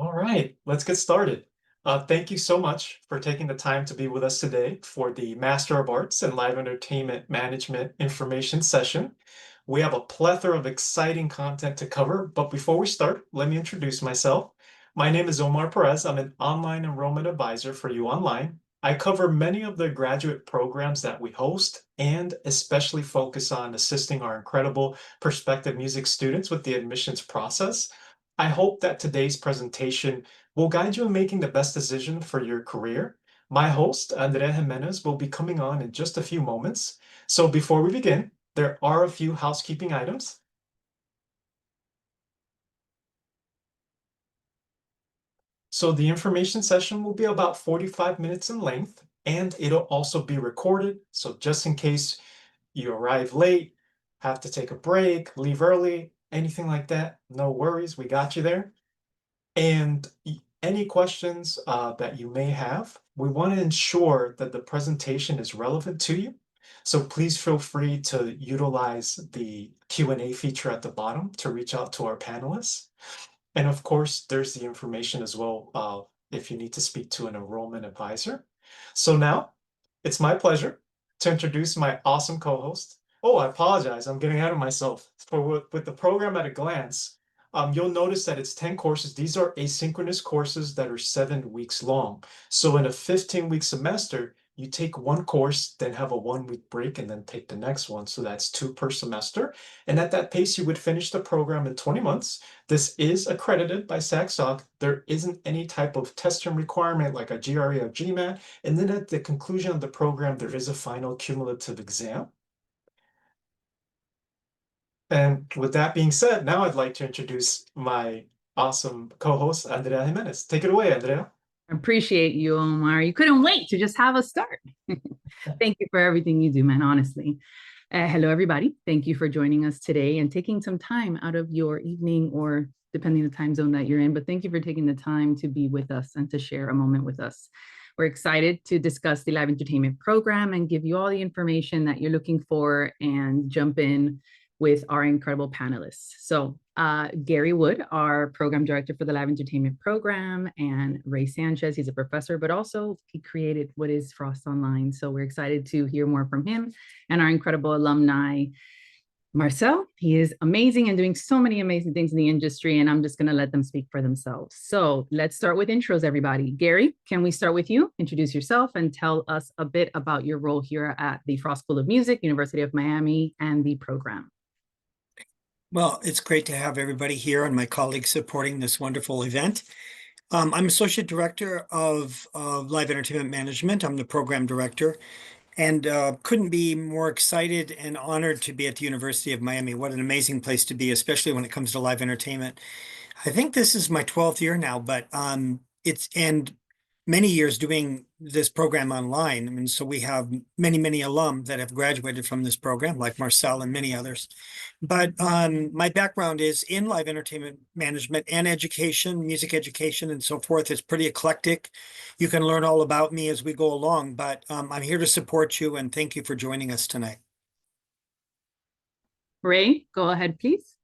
All right, let's get started. Thank you so much for taking the time to be with us today for the Master of Arts in Live Entertainment Management information session. We have a plethora of exciting content to cover, but before we start, let me introduce myself. My name is Omar Perez. I'm an online enrollment advisor for You Online. I cover many of the graduate programs that we host and especially focus on assisting our incredible prospective music students with the admissions process. I hope that today's presentation will guide you in making the best decision for your career. My host, Andrea Jimenez, will be coming on in just a few moments. So before we begin, there are a few housekeeping items. So the information session will be about 45 minutes in length, and it'll also be recorded. So just in case you arrive late, have to take a break, leave early, anything like that, no worries, we got you there. And any questions that you may have, we want to ensure that the presentation is relevant to you. So please feel free to utilize the Q&A feature at the bottom to reach out to our panelists. And of course, there's the information as well if you need to speak to an enrollment advisor. So now it's my pleasure to introduce my awesome co-host. Oh, I apologize. I'm getting ahead of myself. With the program at a glance, you'll notice that it's 10 courses. These are asynchronous courses that are 7 weeks long. So in a 15-week semester, you take one course, then have a 1 week break, and then take the next one. So that's two per semester. And at that pace, you would finish the program in 20 months. This is accredited by SACSOC. There isn't any type of testing requirement like a GRE or GMAT. And then at the conclusion of the program, there is a final cumulative exam. And with that being said, now I'd like to introduce my awesome co-host, Andrea Jimenez. Take it away, Andrea. Appreciate you, Omar. You couldn't wait to just have us start. Thank you for everything you do, man, honestly. Hello, everybody. Thank you for joining us today and taking some time out of your evening or depending on the time zone that you're in. But thank you for taking the time to be with us and to share a moment with us. We're excited to discuss the live entertainment program and give you all the information that you're looking for and jump in with our incredible panelists. So Gary Wood, our program director for the Live Entertainment Program, and Ray Sanchez, he's a professor, but also he created what is Frost Online. So we're excited to hear more from him and our incredible alumni, Marcel. He is amazing and doing so many amazing things in the industry, and I'm just going to let them speak for themselves. So let's start with intros, everybody. Gary, can we start with you? Introduce yourself and tell us a bit about your role here at the Frost School of Music, University of Miami, and the program. Well, it's great to have everybody here and my colleagues supporting this wonderful event. I'm Associate Director of Live Entertainment Management. I'm the Program Director and couldn't be more excited and honored to be at the University of Miami. What an amazing place to be, especially when it comes to live entertainment. I think this is my 12th year now, but and many years doing this program online. I mean, so we have many alum that have graduated from this program, like Marcel and many others. But my background is in live entertainment management and education, music education, and so forth. It's pretty eclectic. You can learn all about me as we go along, but I'm here to support you and thank you for joining us tonight. Ray, go ahead, please.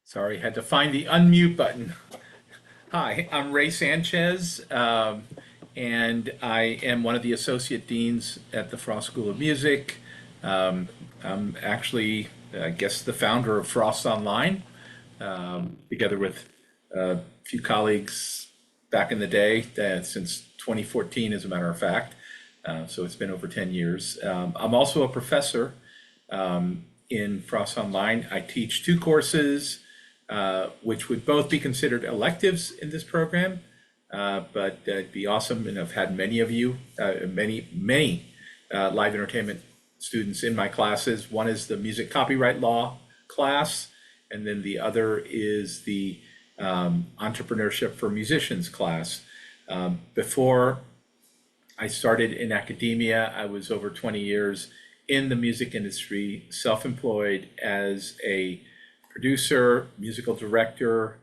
Sorry, had to find the unmute button. Hi, I'm Ray Sanchez, and I am one of the associate deans at the Frost School of Music. I'm actually, I guess, the founder of Frost Online, together with a few colleagues back in the day, since 2014, as a matter of fact. So it's been over 10 years. I'm also a professor in Frost Online. I teach two courses, which would both be considered electives in this program, but it'd be awesome. And I've had many of you, many live entertainment students in my classes. One is the music copyright law class, and then the other is the entrepreneurship for musicians class. Before I started in academia, I was over 20 years in the music industry, self-employed as a producer, musical director,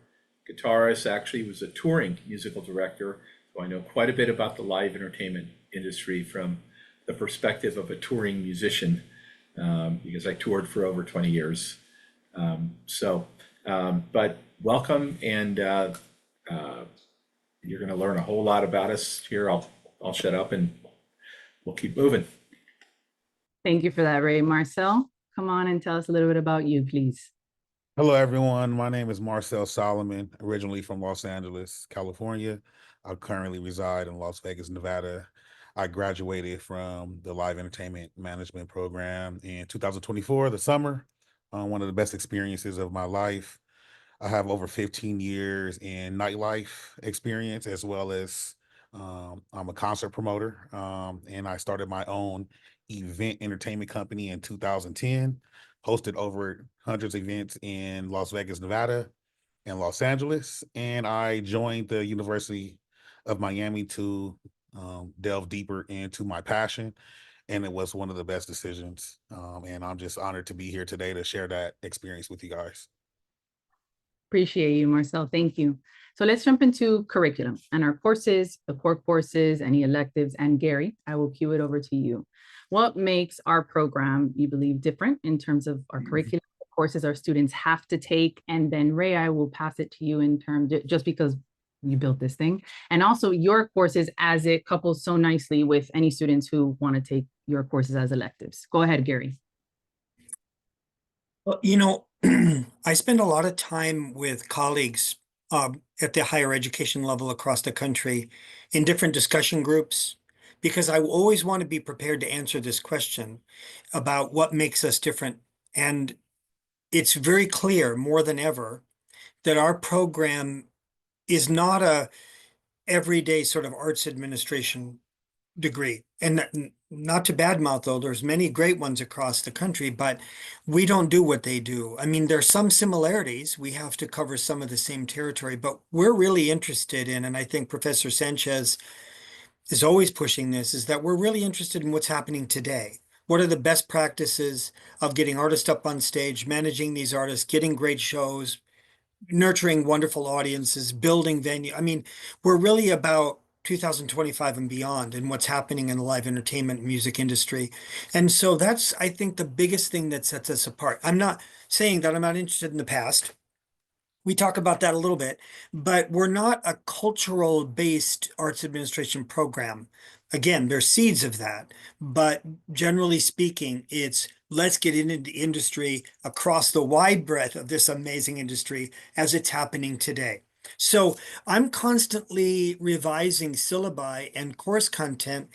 guitarist. Actually was a touring musical director, so I know quite a bit about the live entertainment industry from the perspective of a touring musician, because I toured for over 20 years. So But welcome, and you're going to learn a whole lot about us here. I'll shut up and we'll keep moving. Thank you for that, Ray. Marcel, come on and tell us a little bit about you, please. Hello, everyone. My name is Marcel Solomon, originally from Los Angeles, California. I currently reside in Las Vegas, Nevada. I graduated from the Live Entertainment Management program in 2024, the summer. One of the best experiences of my life. I have over 15 years in nightlife experience, as well as I'm a concert promoter. And I started my own event entertainment company in 2010, hosted over hundreds of events in Las Vegas, Nevada, and Los Angeles. And I joined the University of Miami to delve deeper into my passion. And it was one of the best decisions. And I'm just honored to be here today to share that experience with you guys. Appreciate you, Marcel. Thank you. So let's jump into curriculum and our courses, the core courses, any electives, and Gary, I will cue it over to you. What makes our program, you believe, different in terms of our curriculum, courses our students have to take? And then Ray, I will pass it to you in terms, just because you built this thing, and also your courses as it couples so nicely with any students who want to take your courses as electives. Go ahead, Gary. Well, I spend a lot of time with colleagues at the higher education level across the country in different discussion groups, because I always want to be prepared to answer this question about what makes us different. And it's very clear more than ever that our program is not a everyday sort of arts administration degree. And not to badmouth, though, there's many great ones across the country, but we don't do what they do. I mean, there's some similarities. We have to cover some of the same territory, but we're really interested in, and I think Professor Sanchez is always pushing this, is that we're really interested in what's happening today. What are the best practices of getting artists up on stage, managing these artists, getting great shows, nurturing wonderful audiences, building venue. I mean, we're really about 2025 and beyond and what's happening in the live entertainment music industry. And so that's, I think, the biggest thing that sets us apart. I'm not saying that I'm not interested in the past. We talk about that a little bit, but we're not a cultural based arts administration program. Again, there's seeds of that, but generally speaking, it's let's get into the industry across the wide breadth of this amazing industry as it's happening today. So I'm constantly revising syllabi and course content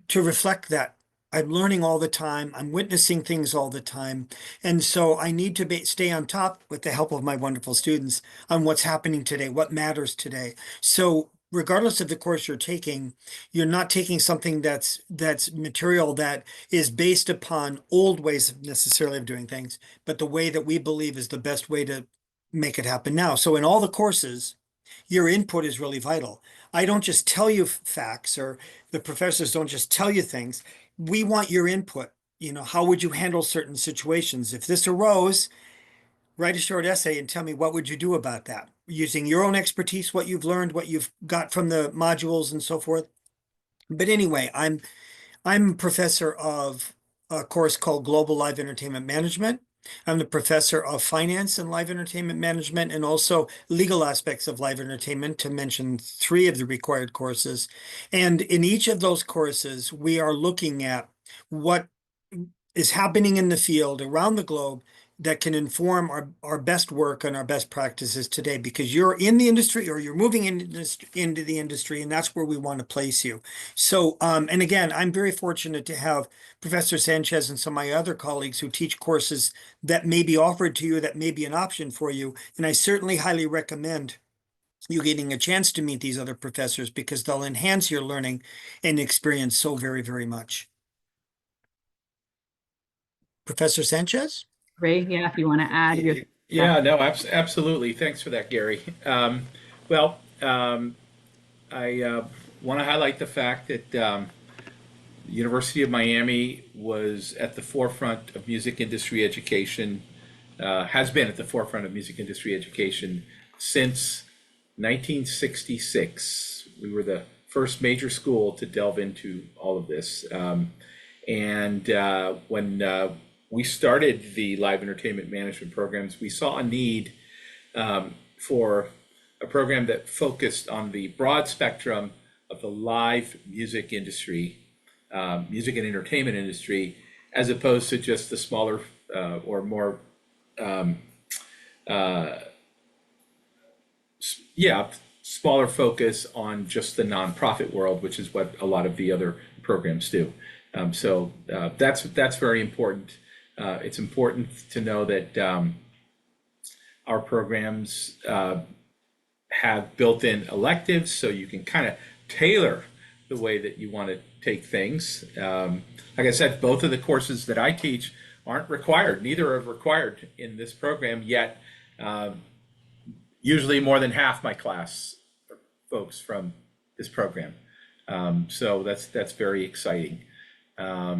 to reflect that. I'm learning all the time. I'm witnessing things all the time. And so I need to stay on top with the help of my wonderful students on what's happening today, what matters today. So regardless of the course you're taking, you're not taking something that's material that is based upon old ways necessarily of doing things, but the way that we believe is the best way to make it happen now. So in all the courses, your input is really vital. I don't just tell you facts, or the professors don't just tell you things. We want your input. How would you handle certain situations? If this arose, write a short essay and tell me what would you do about that using your own expertise, what you've learned, what you've got from the modules and so forth. But anyway, I'm professor of a course called Global Live Entertainment Management. I'm the professor of finance and live entertainment management, and also legal aspects of live entertainment, to mention 3 of the required courses. And in each of those courses, we are looking at what is happening in the field around the globe that can inform our best work and our best practices today, because you're in the industry or you're moving into the industry, and that's where we want to place you. So, and again, I'm very fortunate to have Professor Sanchez and some of my other colleagues who teach courses that may be offered to you, that may be an option for you. And I certainly highly recommend you getting a chance to meet these other professors, because they'll enhance your learning and experience so very, very much. Professor Sanchez? Ray, yeah, if you want to add your. Yeah, no, absolutely. Thanks for that, Gary. Well, I want to highlight the fact that the University of Miami was at the forefront of music industry education, has been at the forefront of music industry education since 1966. We were the first major school to delve into all of this. And when we started the live entertainment management programs, we saw a need for a program that focused on the broad spectrum of the live music industry, music and entertainment industry, as opposed to just the smaller or more, smaller focus on just the nonprofit world, which is what a lot of the other programs do. That's very important. It's important to know that our programs have built-in electives, so you can kind of tailor the way that you want to take things. Like I said, both of the courses that I teach aren't required. Neither are required in this program yet. Usually more than half my class are folks from this program. So that's very exciting. I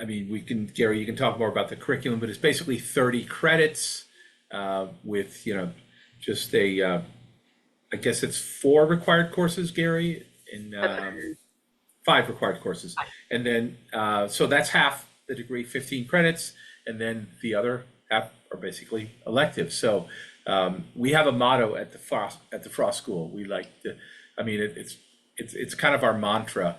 mean, Gary, you can talk more about the curriculum, but it's basically 30 credits with, just I guess it's 4 required courses, Gary, and 5 required courses. And then, so that's half the degree, 15 credits, and then the other half are basically electives. So we have a motto at the Frost School. We like to, I mean, it's kind of our mantra.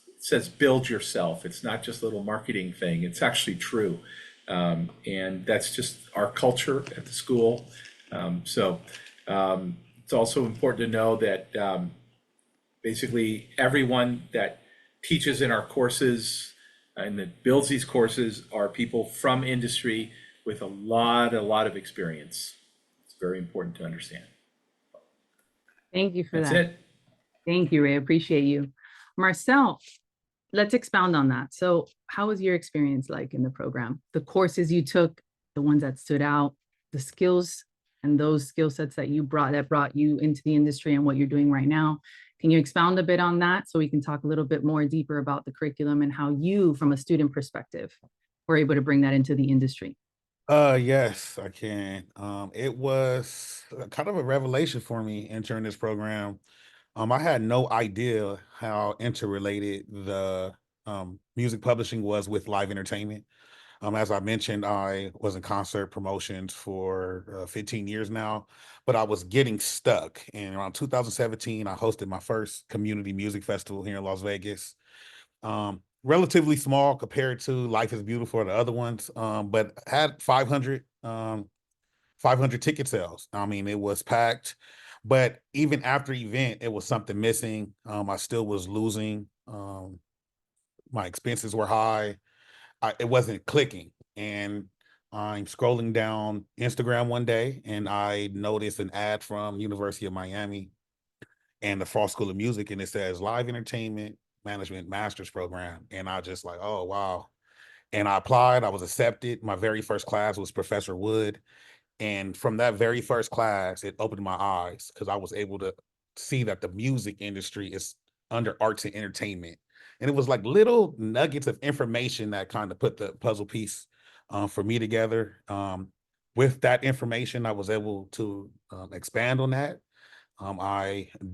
It says build yourself. It's not just a little marketing thing. It's actually true. And that's just our culture at the school. It's also important to know that basically everyone that teaches in our courses and that builds these courses are people from industry with a lot of experience. It's very important to understand. Thank you for that. That's it. Thank you, Ray. I appreciate you. Marcel, let's expound on that. So how was your experience like in the program? The courses you took, the ones that stood out, the skills and those skill sets that brought you into the industry and what you're doing right now. Can you expound a bit on that so we can talk a little bit more deeper about the curriculum and how you, from a student perspective, were able to bring that into the industry? Yes, I can. It was kind of a revelation for me entering this program. I had no idea how interrelated the music publishing was with live entertainment. As I mentioned, I was in concert promotions for 15 years now, but I was getting stuck. And around 2017, I hosted my first community music festival here in Las Vegas. Relatively small compared to Life is Beautiful or the other ones, but had 500 ticket sales. I mean, it was packed, but even after event, it was something missing. I still was losing. My expenses were high. It wasn't clicking. And I'm scrolling down Instagram one day and I noticed an ad from University of Miami and the Fall School of Music, and it says live entertainment management master's program. And I just like, oh, wow. And I applied, I was accepted. My very first class was Professor Wood. And from that very first class, it opened my eyes because I was able to see that the music industry is under arts and entertainment. And it was like little nuggets of information that kind of put the puzzle piece for me together. With that information, I was able to expand on that.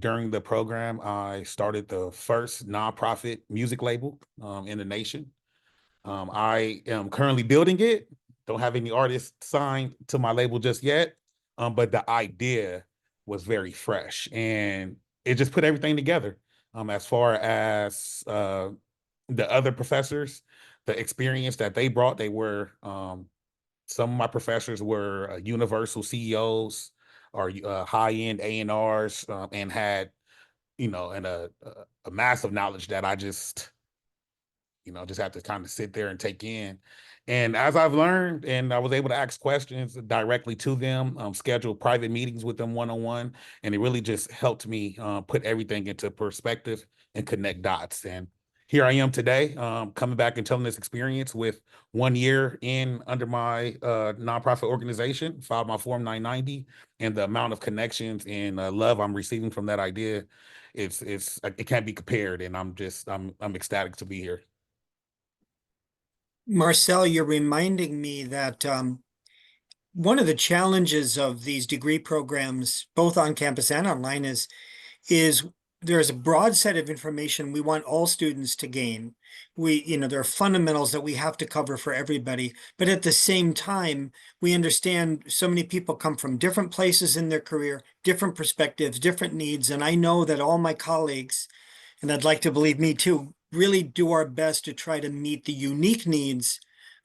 During the program, I started the first nonprofit music label in the nation. I am currently building it. Don't have any artists signed to my label just yet, but the idea was very fresh and it just put everything together. As far as the other professors, the experience that they brought, they were some of my professors were Universal CEOs or high-end A&Rs, and had a massive knowledge that I just just have to kind of sit there and take in. And as I've learned, and I was able to ask questions directly to them, schedule private meetings with them one-on-one, and it really just helped me put everything into perspective and connect dots. And here I am today, coming back and telling this experience with 1 year in under my nonprofit organization, filed my Form 990, and the amount of connections and love I'm receiving from that idea, it can't be compared. And I'm ecstatic to be here. Marcel, you're reminding me that one of the challenges of these degree programs, both on campus and online, is there's a broad set of information we want all students to gain. There are fundamentals that we have to cover for everybody, but at the same time, we understand so many people come from different places in their career, different perspectives, different needs. And I know that all my colleagues, and I'd like to believe me too, really do our best to try to meet the unique needs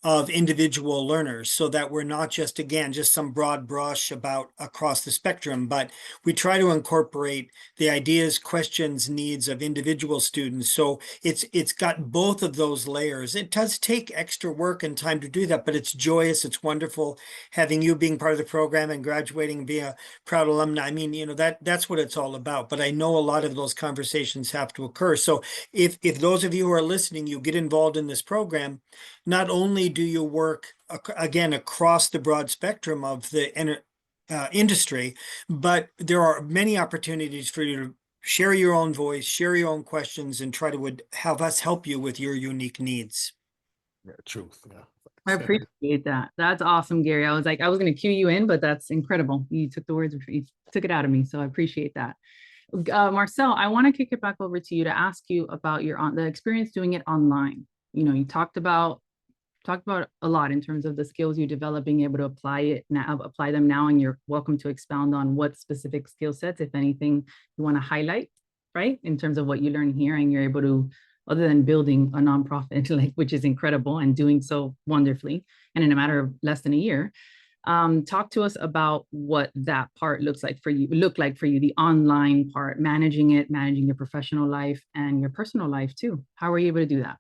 of individual learners so that we're not just, again, just some broad brush about across the spectrum, but we try to incorporate the ideas, questions, needs of individual students. So it's got both of those layers. It does take extra work and time to do that, but it's joyous. It's wonderful having you being part of the program and graduating and being a proud alumni. I mean, that's what it's all about. But I know a lot of those conversations have to occur. So if those of you who are listening, you get involved in this program, not only do you work again across the broad spectrum of the industry, but there are many opportunities for you to share your own voice, share your own questions, and try to have us help you with your unique needs. Yeah, truth. Yeah. I appreciate that. That's awesome, Gary. I was going to cue you in, but that's incredible. You took the words, you took it out of me. So I appreciate that. Marcel, I want to kick it back over to you to ask you about the experience doing it online. You talked about a lot in terms of the skills you develop, being able to apply them now, and you're welcome to expound on what specific skill sets, if anything, you want to highlight, right? In terms of what you learn here, and you're able to, other than building a nonprofit, which is incredible and doing so wonderfully, and in a matter of less than a year. Talk to us about what that part looks like for you, the online part, managing your professional life and your personal life too. How were you able to do that?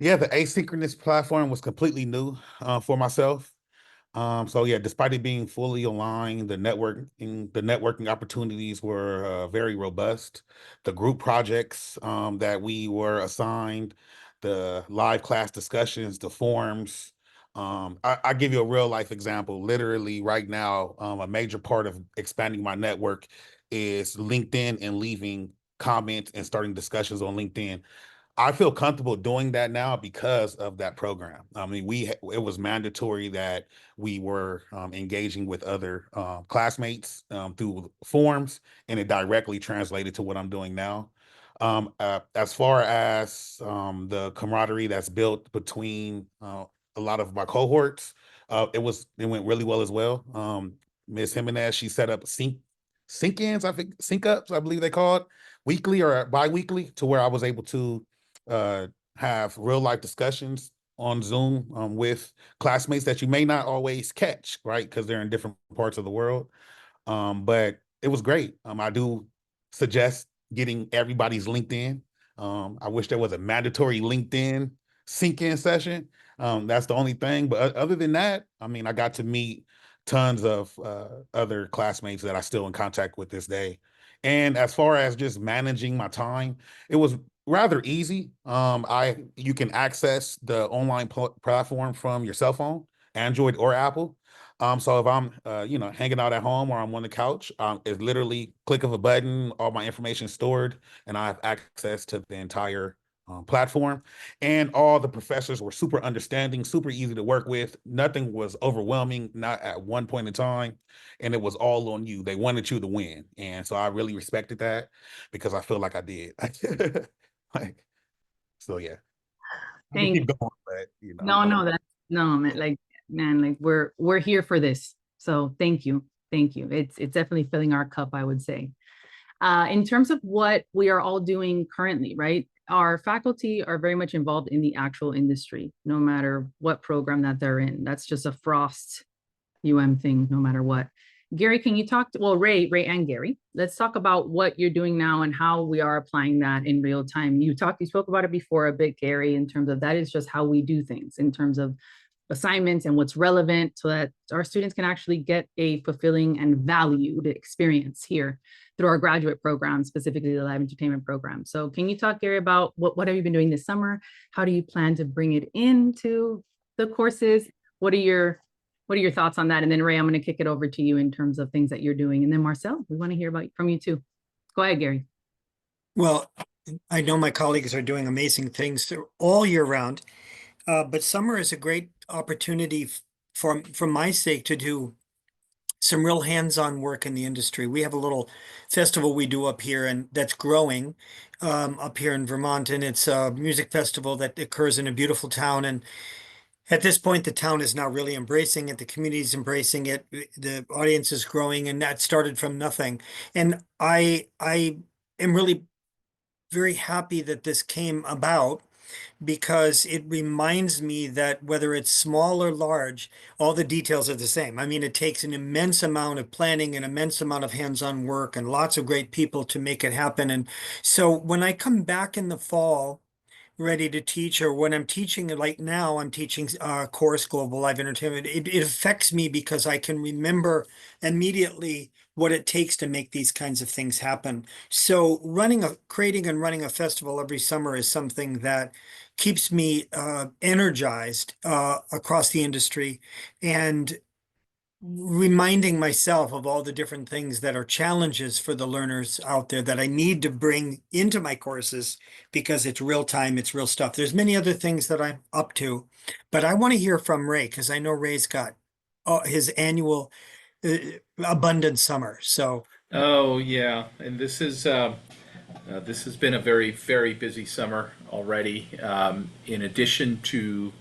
Yeah, the asynchronous platform was completely new for myself. So yeah, despite it being fully online, the networking opportunities were very robust. The group projects that we were assigned, the live class discussions, the forums. I give you a real life example. Literally right now, a major part of expanding my network is LinkedIn and leaving comments and starting discussions on LinkedIn. I feel comfortable doing that now because of that program. I mean, it was mandatory that we were engaging with other classmates through forums, and it directly translated to what I'm doing now. As far as the camaraderie that's built between a lot of my cohorts, it went really well as well. Ms. Jimenez, she set up sync-ins, I think sync-ups, I believe they called weekly or bi-weekly, to where I was able to uh, have real life discussions on Zoom with classmates that you may not always catch, right? Because they're in different parts of the world. But it was great. I do suggest getting everybody's LinkedIn. I wish there was a mandatory LinkedIn sync-in session. That's the only thing. But other than that, I mean, I got to meet tons of other classmates that I still in contact with this day. And as far as just managing my time, it was rather easy. You can access the online platform from your cell phone, Android or Apple. So if I'm hanging out at home or I'm on the couch, it's literally click of a button, all my information stored, and I have access to the entire platform. And all the professors were super understanding, super easy to work with. Nothing was overwhelming, not at one point in time. And it was all on you. They wanted you to win. And so I really respected that because I feel like I did. Like, so yeah. I can Thank keep going, but No, that's no, man, man, we're here for this. So thank you. Thank you. It's definitely filling our cup, I would say. In terms of what we are all doing currently, right? Our faculty are very much involved in the actual industry, no matter what program that they're in. That's just a Frost thing, no matter what. Gary, can you Ray and Gary, let's talk about what you're doing now and how we are applying that in real time. You spoke about it before a bit, Gary, in terms of that is just how we do things in terms of assignments and what's relevant so that our students can actually get a fulfilling and valued experience here through our graduate program, specifically the live entertainment program. So can you talk, Gary, about what have you been doing this summer? How do you plan to bring it into the courses? What are your thoughts on that? And then Ray, I'm going to kick it over to you in terms of things that you're doing. And then Marcel, we want to hear from you too. Go ahead, Gary. Well, I know my colleagues are doing amazing things all year round, but summer is a great opportunity from my sake to do some real hands-on work in the industry. We have a little festival we do up here, and that's growing up here in Vermont, and it's a music festival that occurs in a beautiful town. And at this point, the town is now really embracing it. The community is embracing it. The audience is growing, and that started from nothing. And I am really very happy that this came about because it reminds me that whether it's small or large, all the details are the same. I mean, it takes an immense amount of planning, an immense amount of hands-on work, and lots of great people to make it happen. And so when I come back in the fall, ready to teach, or when I'm teaching, like now I'm teaching course Global Live Entertainment, it affects me because I can remember immediately what it takes to make these kinds of things happen. So creating and running a festival every summer is something that keeps me energized across the industry, and reminding myself of all the different things that are challenges for the learners out there that I need to bring into my courses because it's real time, it's real stuff. There's many other things that I'm up to, but I want to hear from Ray because I know Ray's got his annual abundant summer. So Oh yeah, and this has been a very, very busy summer already. In addition to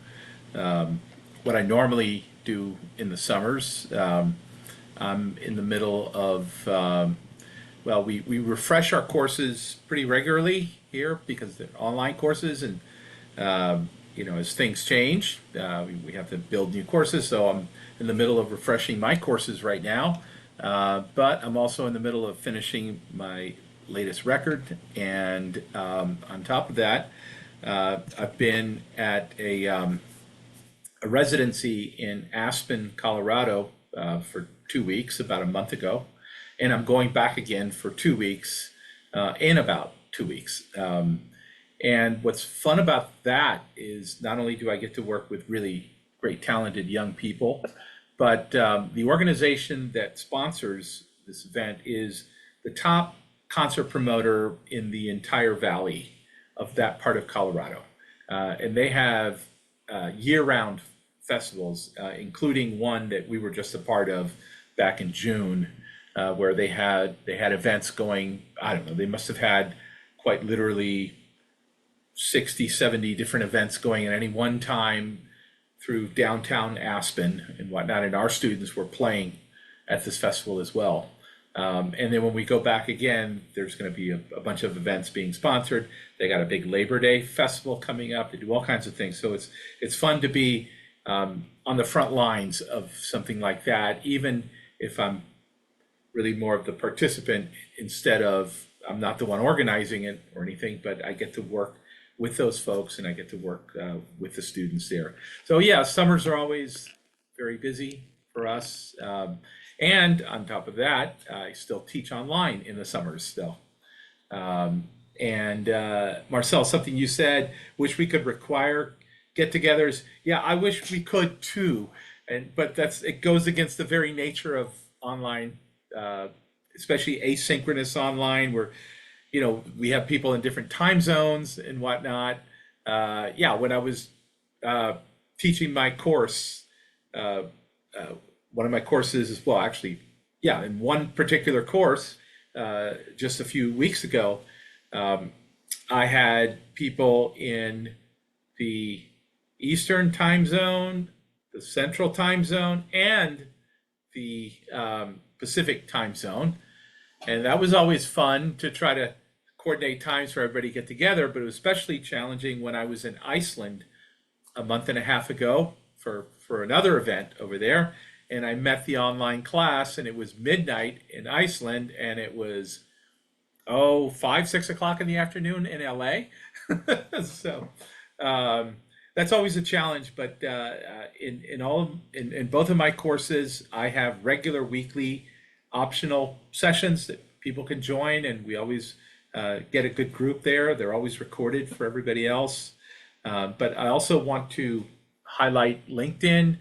what I normally do in the summers, I'm in the middle of, well, we refresh our courses pretty regularly here because they're online courses, and as things change, we have to build new courses. So I'm in the middle of refreshing my courses right now, but I'm also in the middle of finishing my latest record. And on top of that, I've been at a residency in Aspen, Colorado, for 2 weeks, about a month ago, and I'm going back again for 2 weeks in about 2 weeks. And what's fun about that is not only do I get to work with really great, talented young people, but the organization that sponsors this event is the top concert promoter in the entire valley of that part of Colorado. And they have year-round festivals, including one that we were just a part of back in June, where they had events going. I don't know, they must have had quite literally 60, 70 different events going at any one time through downtown Aspen and whatnot. And our students were playing at this festival as well. And then when we go back again, there's going to be a bunch of events being sponsored. They got a big Labor Day festival coming up. They do all kinds of things. So it's fun to be on the front lines of something like that, even if I'm really more of the participant instead of, I'm not the one organizing it or anything, but I get to work with those folks and I get to work with the students there. So yeah, summers are always very busy for us. And on top of that, I still teach online in the summers still. And Marcel, something you said, wish we could require get-togethers. Yeah, I wish we could too. But it goes against the very nature of online, especially asynchronous online, where we have people in different time zones and whatnot. Yeah, when I was teaching my course, one of my courses is, well, actually, yeah, in one particular course, just a few weeks ago, I had people in the Eastern time zone, the Central time zone, and the Pacific time zone. And that was always fun to try to coordinate times for everybody to get together, but it was especially challenging when I was in Iceland a month and a half ago for another event over there. And I met the online class, and it was midnight in Iceland, and it was 5, 6 o'clock in the afternoon in LA. So that's always a challenge. But in both of my courses, I have regular weekly optional sessions that people can join, and we always get a good group there. They're always recorded for everybody else. But I also want to highlight LinkedIn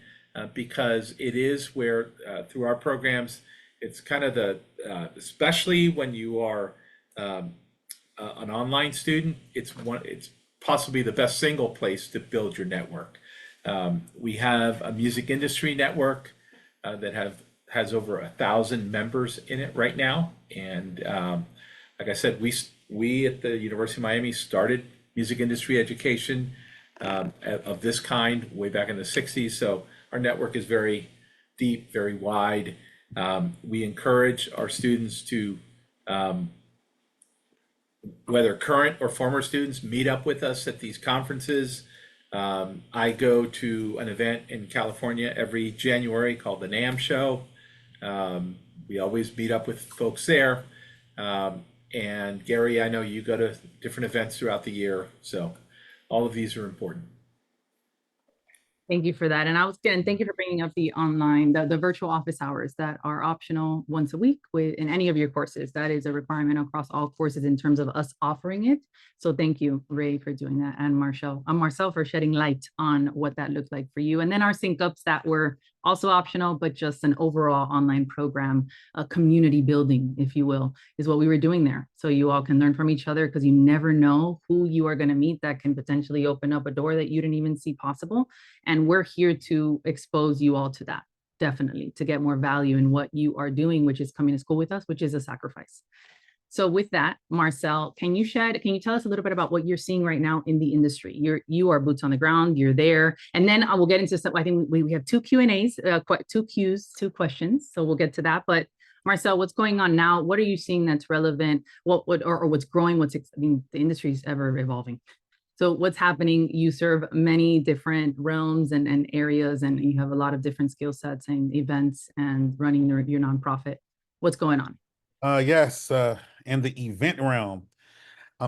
because it is where through our programs, it's kind of especially when you are an online student, it's possibly the best single place to build your network. We have a music industry network that have has over 1,000 members in it right now. And like I said, we at the University of Miami started music industry education of this kind way back in the 60s. So our network is very deep, very wide. We encourage our students to, whether current or former students, meet up with us at these conferences. I go to an event in California every January called the NAMM Show. We always meet up with folks there. And Gary, I know you go to different events throughout the year. So all of these are important. Thank you for that. And thank you for bringing up the the virtual office hours that are optional once a week in any of your courses. That is a requirement across all courses in terms of us offering it. So thank you, Ray, for doing that, and Marcel for shedding light on what that looked like for you. And then our sync ups that were also optional, but just an overall online program, a community building, if you will, is what we were doing there. So you all can learn from each other, because you never know who you are going to meet that can potentially open up a door that you didn't even see possible. And we're here to expose you all to that, definitely, to get more value in what you are doing, which is coming to school with us, which is a sacrifice. So with that, Marcel, can you tell us a little bit about what you're seeing right now in the industry? You are boots on the ground, you're there. And then I will get into stuff. I think we have two Q&As, two questions. So we'll get to that. But Marcel, what's going on now? What are you seeing that's relevant? Or what's growing? The industry is ever evolving. So what's happening? You serve many different realms and areas, and you have a lot of different skill sets and events and running your nonprofit. What's going on? Yes, in the event realm,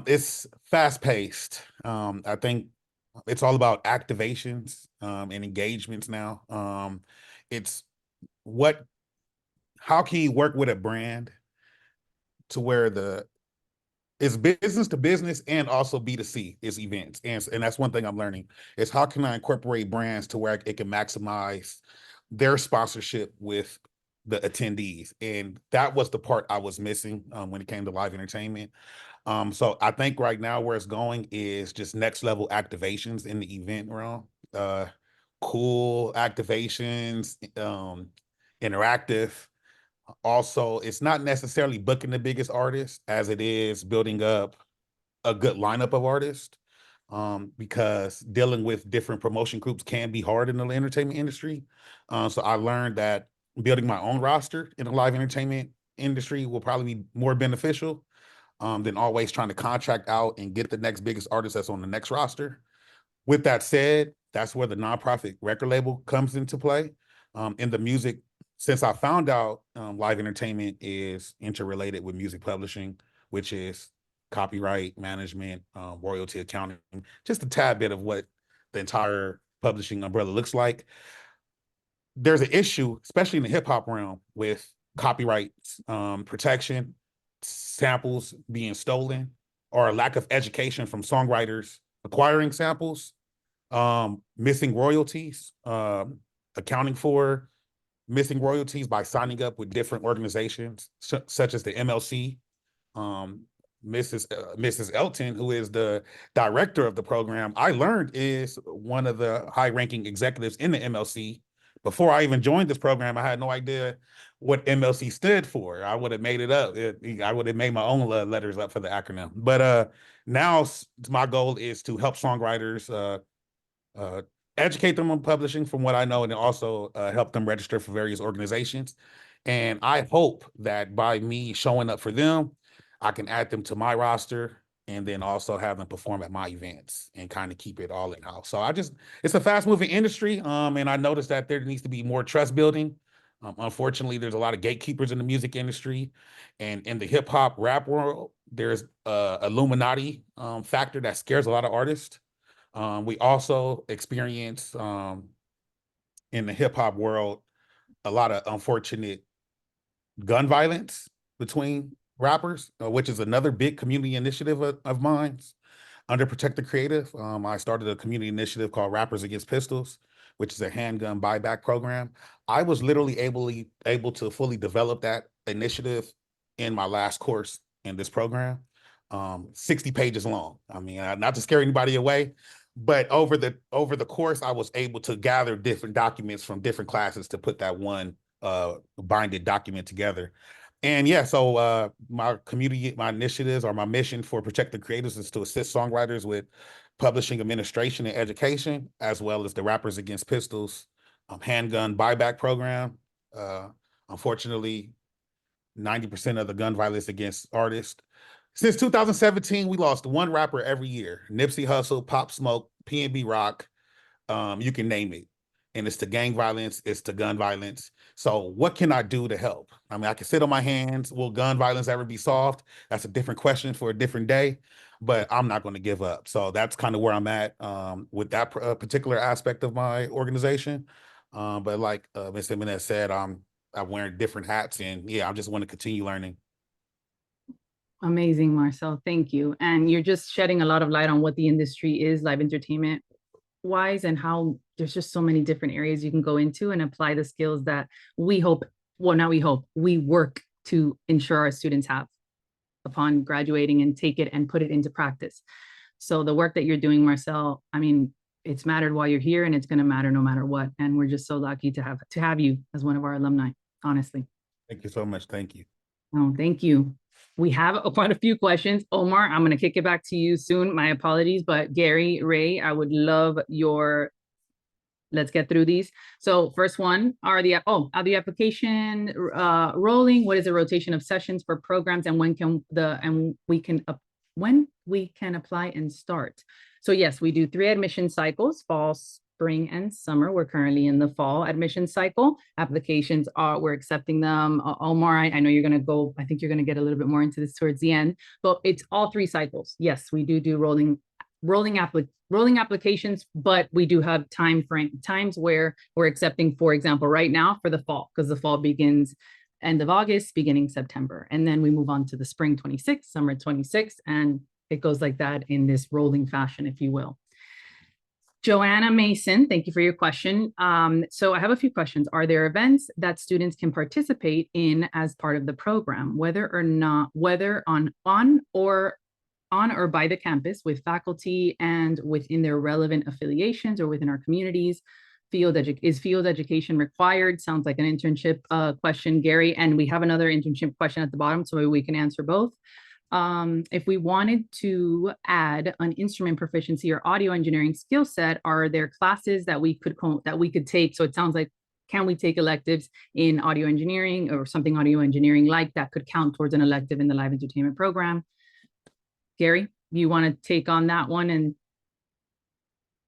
it's fast paced. I think it's all about activations and engagements now. It's how can you work with a brand to where it's business to business and also B2C is events. And that's one thing I'm learning is how can I incorporate brands to where it can maximize their sponsorship with the attendees. And that was the part I was missing when it came to live entertainment. So I think right now where it's going is just next level activations in the event realm. Cool activations, interactive. Also, it's not necessarily booking the biggest artist as it is building up a good lineup of artists, because dealing with different promotion groups can be hard in the entertainment industry. So I learned that building my own roster in the live entertainment industry will probably be more beneficial than always trying to contract out and get the next biggest artist that's on the next roster. With that said, that's where the nonprofit record label comes into play. In the music, since I found out live entertainment is interrelated with music publishing, which is copyright management, royalty accounting, just a tad bit of what the entire publishing umbrella looks like. There's an issue, especially in the hip hop realm, with copyright protection, samples being stolen, or a lack of education from songwriters acquiring samples, missing royalties, accounting for missing royalties by signing up with different organizations such as the MLC. Mrs. Elton, who is the director of the program, I learned is one of the high-ranking executives in the MLC. Before I even joined this program, I had no idea what MLC stood for. I would have made it up. I would have made my own letters up for the acronym. But now my goal is to help songwriters, educate them on publishing from what I know, and also help them register for various organizations. And I hope that by me showing up for them, I can add them to my roster and then also have them perform at my events and kind of keep it all in house. So it's a fast moving industry. And I noticed that there needs to be more trust building. Unfortunately, there's a lot of gatekeepers in the music industry, and in the hip hop rap world, there's a Illuminati factor that scares a lot of artists. We also experience in the hip hop world a lot of unfortunate gun violence between rappers, which is another big community initiative of mine under Protect the Creative. I started a community initiative called Rappers Against Pistols, which is a handgun buyback program. I was literally able to fully develop that initiative in my last course in this program. 60 pages long. I mean, not to scare anybody away, but over the course, I was able to gather different documents from different classes to put that one binded document together. And yeah, so my community, my initiatives, or my mission for Protect the Creators is to assist songwriters with publishing administration and education, as well as the Rappers Against Pistols handgun buyback program. Unfortunately, 90% of the gun violence against artists. Since 2017, we lost one rapper every year. Nipsey Hussle, Pop Smoke, PNB Rock, you can name it. And it's to gang violence, it's to gun violence. So what can I do to help? I mean, I can sit on my hands. Will gun violence ever be solved? That's a different question for a different day, but I'm not going to give up. So that's kind of where I'm at with that particular aspect of my organization. But like Ms. Jimenez said, I'm wearing different hats, and yeah, I just want to continue learning. Amazing, Marcel. Thank you. And you're just shedding a lot of light on what the industry is, live entertainment wise, and how there's just so many different areas you can go into and apply the skills that we hope, well, not we hope, we work to ensure our students have upon graduating, and take it and put it into practice. So the work that you're doing, Marcel, I mean, it's mattered while you're here, and it's going to matter no matter what. And we're just so lucky to have you as one of our alumni, honestly. Thank you so much. Thank you. Oh, thank you. We have quite a few questions. Omar, I'm going to kick it back to you soon. My apologies, but Gary, Ray, I would love your, let's get through these. So first one, are the application rolling? What is the rotation of sessions for programs, and when we can apply and start? So yes, we do 3 admission cycles: fall, spring, and summer. We're currently in the fall admission cycle. Applications we're accepting them. Omar, I know you're going to go, I think you're going to get a little bit more into this towards the end, but it's all 3 cycles. Yes, we do rolling applications, but we do have times where we're accepting, for example, right now for the fall, because the fall begins end of August, beginning September. And then we move on to the spring 26, summer 26, and it goes like that in this rolling fashion, if you will. Joanna Mason, thank you for your question. So I have a few questions. Are there events that students can participate in as part of the program, whether on or by the campus, with faculty and within their relevant affiliations or within our communities? Is field education required? Sounds like an internship question, Gary. And we have another internship question at the bottom, so maybe we can answer both. If we wanted to add an instrument proficiency or audio engineering skill set, are there classes that we could take? So it sounds like, can we take electives in audio engineering or something audio engineering like that could count towards an elective in the live entertainment program? Gary, you want to take on that one? And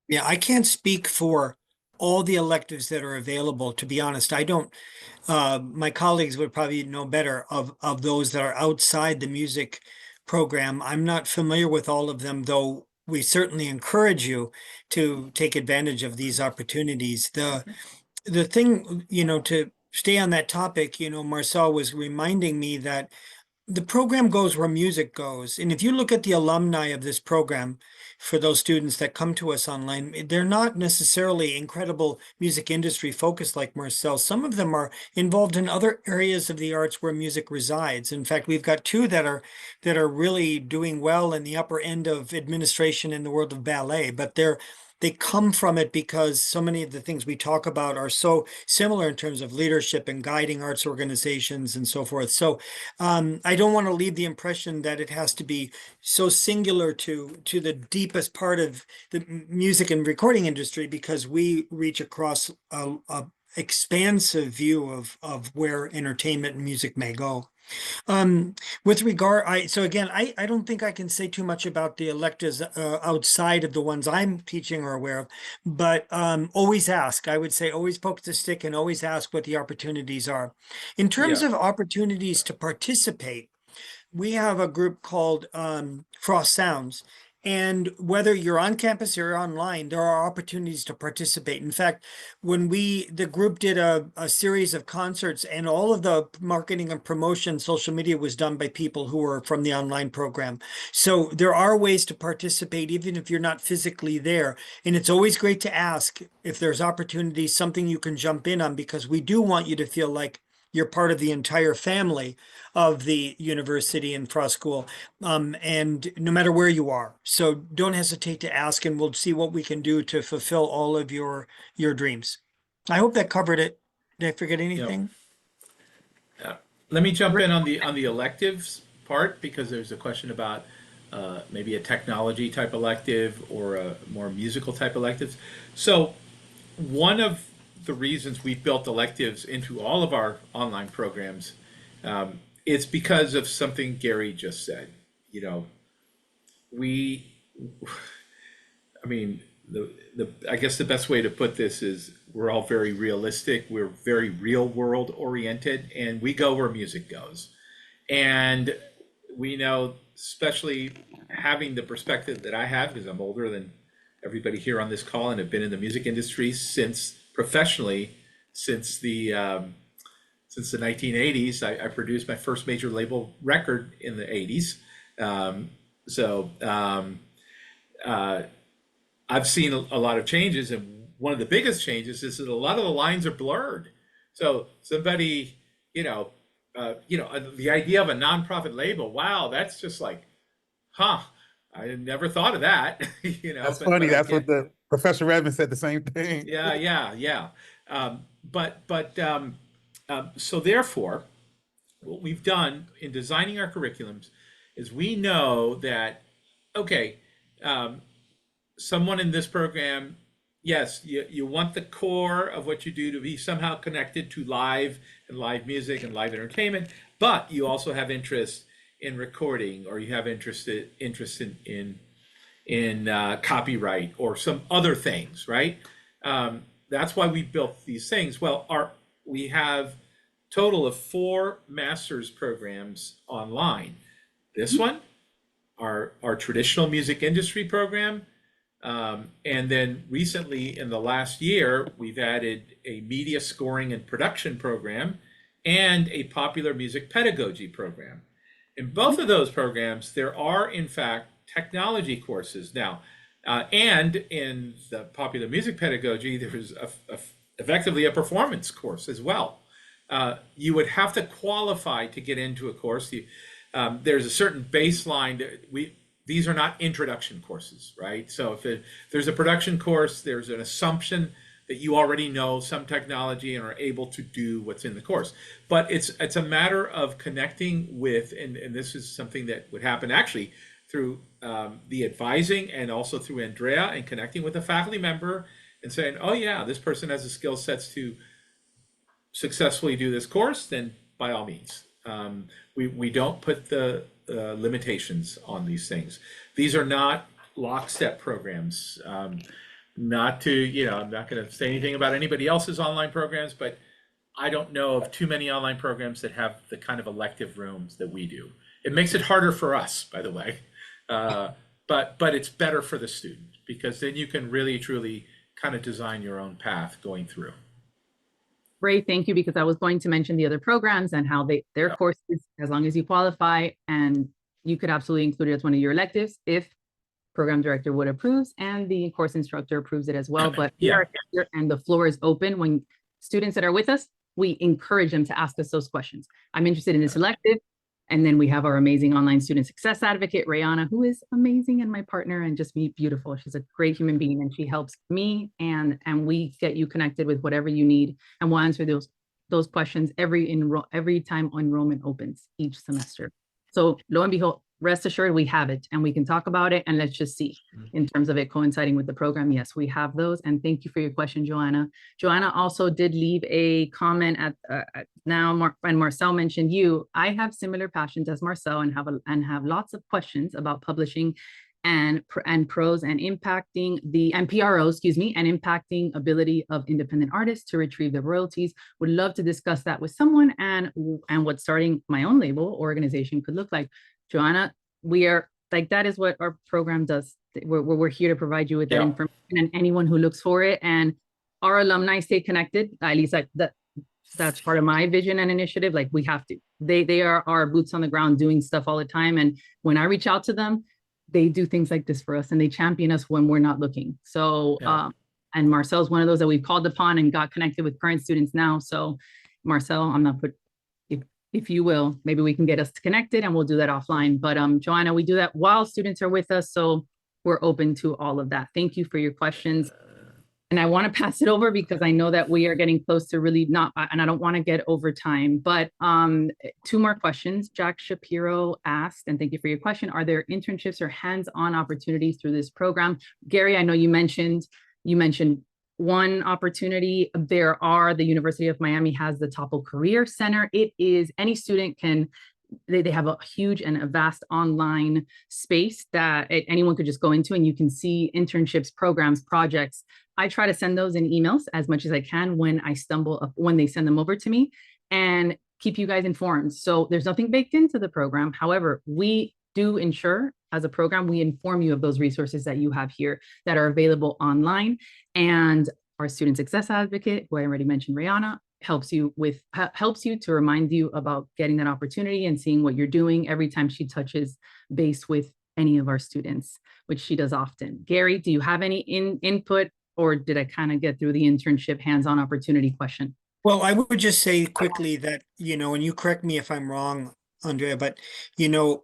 yeah, I can't speak for all the electives that are available. To be honest, I don't. My colleagues would probably know better of those that are outside the music program. I'm not familiar with all of them, though we certainly encourage you to take advantage of these opportunities. The thing, to stay on that topic, Marcel was reminding me that the program goes where music goes. And if you look at the alumni of this program, for those students that come to us online, they're not necessarily incredible music industry focused like Marcel. Some of them are involved in other areas of the arts where music resides. In fact, we've got 2 that are really doing well in the upper end of administration in the world of ballet, but they come from it because so many of the things we talk about are so similar in terms of leadership and guiding arts organizations and so forth. So I don't want to leave the impression that it has to be so singular to the deepest part of the music and recording industry, because we reach across a expansive view of where entertainment and music may go. With regard, so again, I don't think I can say too much about the electives outside of the ones I'm teaching or aware of, but always ask. I would say always poke the stick and always ask what the opportunities are. In terms of opportunities to participate, we have a group called Frost Sounds. And whether you're on campus or online, there are opportunities to participate. In fact, when the group did a series of concerts, and all of the marketing and promotion, social media was done by people who were from the online program. So there are ways to participate, even if you're not physically there. And it's always great to ask if there's opportunities, something you can jump in on, because we do want you to feel like you're part of the entire family of the university and Frost School, and no matter where you are. So don't hesitate to ask, and we'll see what we can do to fulfill all of your dreams. I hope that covered it. Did I forget anything? Let me jump in on the electives part, because there's a question about maybe a technology type elective or a more musical type electives. So one of the reasons we've built electives into all of our online programs, it's because of something Gary just said. You know, we, I mean, I guess the best way to put this is we're all very realistic. We're very real world oriented, and we go where music goes. And we know, especially having the perspective that I have, because I'm older than everybody here on this call and have been in the music industry since professionally since the 1980s. I produced my first major label record in the 80s. So I've seen a lot of changes, and one of the biggest changes is that a lot of the lines are blurred. So somebody, the idea of a nonprofit label, wow, that's just like, huh, I never thought of that. That's funny. But I That's what get, the Professor Redmond said the same thing. yeah. So therefore, what we've done in designing our curriculums is we know that, okay, someone in this program, yes, you want the core of what you do to be somehow connected to live and live music and live entertainment, but you also have interest in recording, or you have interest in copyright or some other things, right? That's why we built these things. Well, we have total of 4 master's programs online. This one, our traditional music industry program, and then recently in the last year, we've added a media scoring and production program and a popular music pedagogy program. In both of those programs, there are in fact technology courses now. And in the popular music pedagogy, there's effectively a performance course as well. You would have to qualify to get into a course. There's a certain baseline that these are not introduction courses, right? So if there's a production course, there's an assumption that you already know some technology and are able to do what's in the course. But it's a matter of connecting with, and this is something that would happen actually through the advising and also through Andrea, and connecting with a faculty member and saying, oh yeah, this person has the skill sets to successfully do this course, then by all means. We don't put the limitations on these things. These are not lockstep programs. Not to, I'm not going to say anything about anybody else's online programs, but I don't know of too many online programs that have the kind of elective rooms that we do. It makes it harder for us, by the way, but it's better for the student, because then you can really, truly kind of design your own path going through. Ray, thank you, because I was going to mention the other programs and how their courses, as long as you qualify, and you could absolutely include it as one of your electives if program director would approves and the course instructor approves it as well. But we are here and the floor is open. When students that are with us, we encourage them to ask us those questions. I'm interested in this elective. And then we have our amazing online student success advocate, Rayana, who is amazing and my partner and just beautiful. She's a great human being, and she helps me, and we get you connected with whatever you need, and we'll answer those questions every time enrollment opens each semester. So lo and behold, rest assured we have it, and we can talk about it, and let's just see in terms of it coinciding with the program. Yes, we have those, and thank you for your question, Joanna. Joanna also did leave a comment and Marcel mentioned you. I have similar passions as Marcel and have lots of questions about publishing and pros and impacting impacting ability of independent artists to retrieve their royalties. Would love to discuss that with someone, and what starting my own label organization could look like. Joanna, we are like, that is what our program does. We're here to provide you with that information, and anyone who looks for it, and our alumni stay connected. At least that's part of my vision and initiative. Like, we have to, they are our boots on the ground doing stuff all the time. And when I reach out to them, they do things like this for us, and they champion us when we're not looking. So, and Marcel's one of those that we've called upon and got connected with current students now. So Marcel, I'm not if you will, maybe we can get us connected, and we'll do that offline. But Joanna, we do that while students are with us. So we're open to all of that. Thank you for your questions. And I want to pass it over because I know that we are getting close to really not, and I don't want to get over time, but two more questions. Jack Shapiro asked, and thank you for your question, are there internships or hands-on opportunities through this program? Gary, I know you mentioned one opportunity. The University of Miami has the Topple Career Center. It is, any student can, they have a huge and a vast online space that anyone could just go into, and you can see internships, programs, projects. I try to send those in emails as much as I can when they send them over to me, and keep you guys informed. So there's nothing baked into the program. However, we do ensure as a program, we inform you of those resources that you have here that are available online. And our student success advocate, who I already mentioned, Rihanna, helps you to remind you about getting that opportunity and seeing what you're doing every time she touches base with any of our students, which she does often. Gary, do you have any input, or did I kind of get through the internship hands-on opportunity question? Well, I would just say quickly that, and you correct me if I'm wrong, Andrea, but,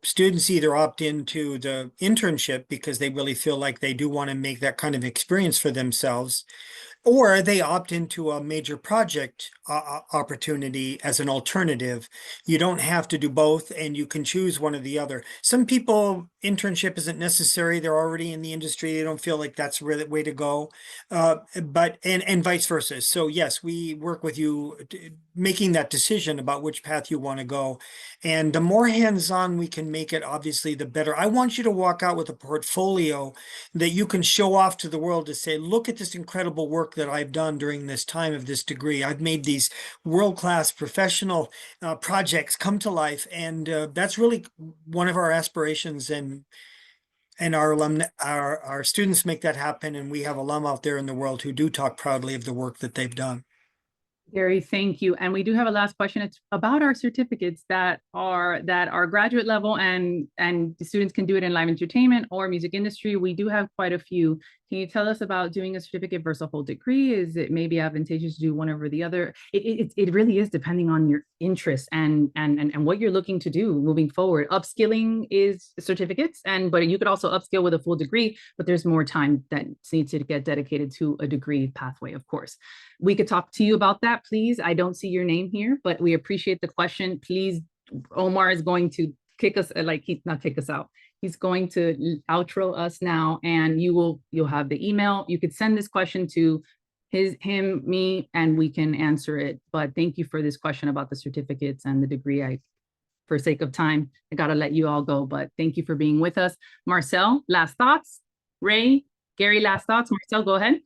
students either opt into the internship because they really feel like they do want to make that kind of experience for themselves, or they opt into a major project opportunity as an alternative. You don't have to do both, and you can choose one or the other. Some people, internship isn't necessary. They're already in the industry. They don't feel like that's really the way to go. And vice versa. So yes, we work with you making that decision about which path you want to go. And the more hands-on we can make it, obviously, the better. I want you to walk out with a portfolio that you can show off to the world to say, look at this incredible work that I've done during this time of this degree. I've made these world-class professional projects come to life. And that's really one of our aspirations. And our alumni, our students make that happen. And we have alum out there in the world who do talk proudly of the work that they've done. Gary, thank you. And we do have a last question. It's about our certificates that are graduate level, and the students can do it in live entertainment or music industry. We do have quite a few. Can you tell us about doing a certificate versus a whole degree? Is it maybe advantageous to do one over the other? It really is depending on your interest and what you're looking to do moving forward. Upskilling is certificates, but you could also upskill with a full degree, but there's more time that needs to get dedicated to a degree pathway, of course. We could talk to you about that, please. I don't see your name here, but we appreciate the question. Please, Omar is going to kick us, not kick us out. He's going to outro us now, and you'll have the email. You could send this question to him, me, and we can answer it. But thank you for this question about the certificates and the degree. For sake of time, I gotta let you all go, but thank you for being with us. Marcel, last thoughts? Ray, Gary, last thoughts? Marcel, go ahead.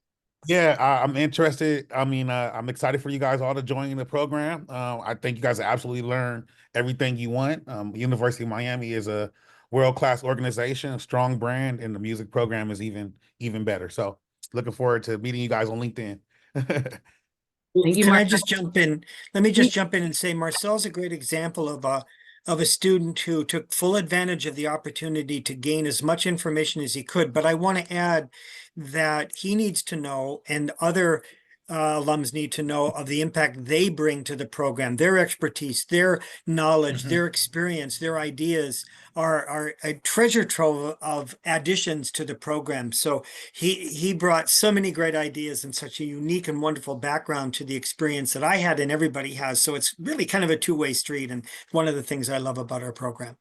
Yeah, I'm interested. I mean, I'm excited for you guys all to join the program. I think you guys absolutely learn everything you want. University of Miami is a world-class organization, a strong brand, and the music program is even better. So looking forward to meeting you guys on LinkedIn. Thank you, Can I Marcel. just jump in? Let me just jump in and say Marcel's a great example of a student who took full advantage of the opportunity to gain as much information as he could. But I want to add that he needs to know, and other alums need to know, of the impact they bring to the program. Their expertise, their knowledge, their experience, their ideas are a treasure trove of additions to the program. So he brought so many great ideas and such a unique and wonderful background to the experience that I had and everybody has. So it's really kind of a two-way street, and one of the things I love about our program.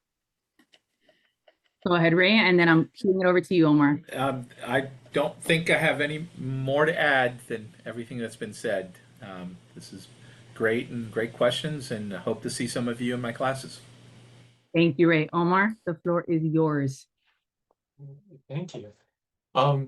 Go ahead, Ray, and then I'm keying it over to you, Omar. I don't think I have any more to add than everything that's been said. This is great and great questions, and I hope to see some of you in my classes. Thank you, Ray. Omar, the floor is yours. Thank you.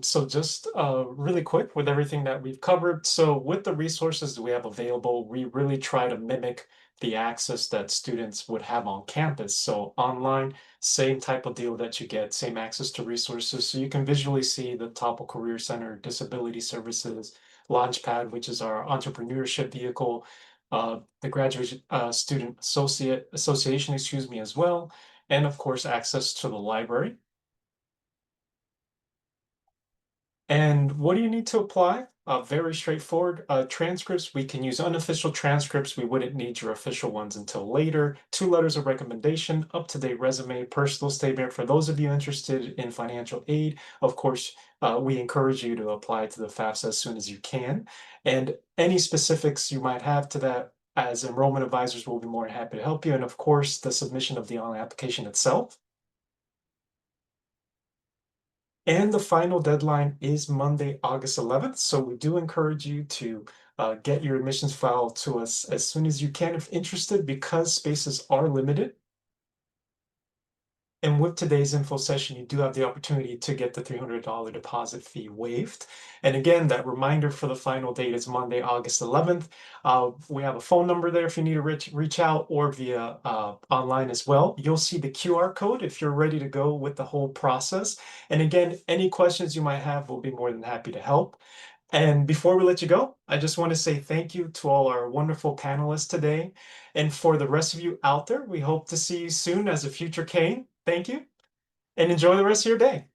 So just really quick with everything that we've covered. So with the resources that we have available, we really try to mimic the access that students would have on campus. So online, same type of deal that you get, same access to resources. So you can visually see the Topple Career Center, Disability Services, Launchpad, which is our entrepreneurship vehicle, the Graduate Student Association, excuse me, as well. And of course, access to the library. And what do you need to apply? very straightforward. Transcripts, we can use unofficial transcripts. We wouldn't need your official ones until later. 2 letters of recommendation, up-to-date resume, personal statement. For those of you interested in financial aid, of course, we encourage you to apply to the FAFSA as soon as you can. And any specifics you might have to that, as enrollment advisors, will be more than happy to help you. And of course, the submission of the online application itself. And the final deadline is Monday, August 11th. So we do encourage you to get your admissions file to us as soon as you can if interested, because spaces are limited. And with today's info session, you do have the opportunity to get the $300 deposit fee waived. And again, that reminder for the final date is Monday, August 11th. We have a phone number there if you need to reach out, or via online as well. You'll see the QR code if you're ready to go with the whole process. And again, any questions you might have, we'll be more than happy to help. And before we let you go, I just want to say thank you to all our wonderful panelists today. And for the rest of you out there, we hope to see you soon as a future Kane. Thank you, and enjoy the rest of your day.